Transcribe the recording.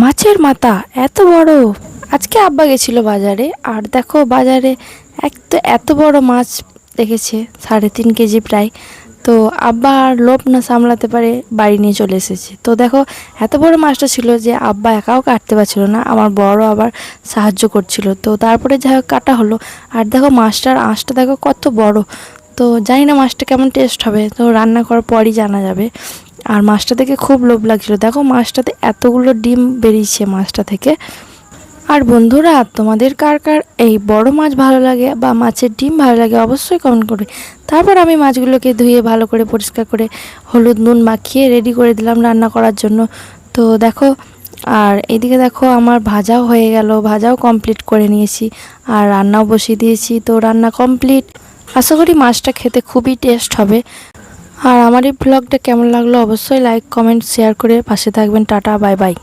মাছের মাথা এত বড়! আজকে আব্বা গেছিল বাজারে, আর দেখো বাজারে এত বড় মাছ দেখেছে, 3.5 কেজি প্রায়। তো আব্বা আর লোভ না সামলাতে পারে বাড়ি নিয়ে চলে এসেছে। তো দেখো এত বড় মাছটা ছিল যে আব্বা একাও কাটতে পারছিল না, আমার বড় আবার সাহায্য করছিল। তো তারপরে যাই হোক কাটা হলো। আর দেখো মাছটার আঁশটা দেখো কত বড়। তো জানি না মাছটা কেমন টেস্ট হবে, তো রান্না করার পরই জানা যাবে। আর মাছটা দেখে খুব লোভ লাগছিল, দেখো মাছটাতে এতগুলো ডিম বেরিয়েছে মাছটা থেকে। আর বন্ধুরা, তোমাদের কার কার এই বড় মাছ ভালো লাগে বা মাছের ডিম ভালো লাগে অবশ্যই কমেন্ট করবে। তারপর আমি মাছগুলোকে ধুয়ে ভালো করে পরিষ্কার করে হলুদ নুন মাখিয়ে রেডি করে দিলাম রান্না করার জন্য। তো দেখো, আর এদিকে দেখো আমার ভাজাও হয়ে গেল, ভাজাও কমপ্লিট করে নিয়েছি, আর রান্নাও বসিয়ে দিয়েছি। তো রান্না কমপ্লিট। আশা করি মাছটা খেতে খুবই টেস্ট হবে। আর আমার এই ব্লগটা কেমন লাগলো অবশ্যই লাইক কমেন্ট শেয়ার করে পাশে থাকবেন। Tata, bye bye.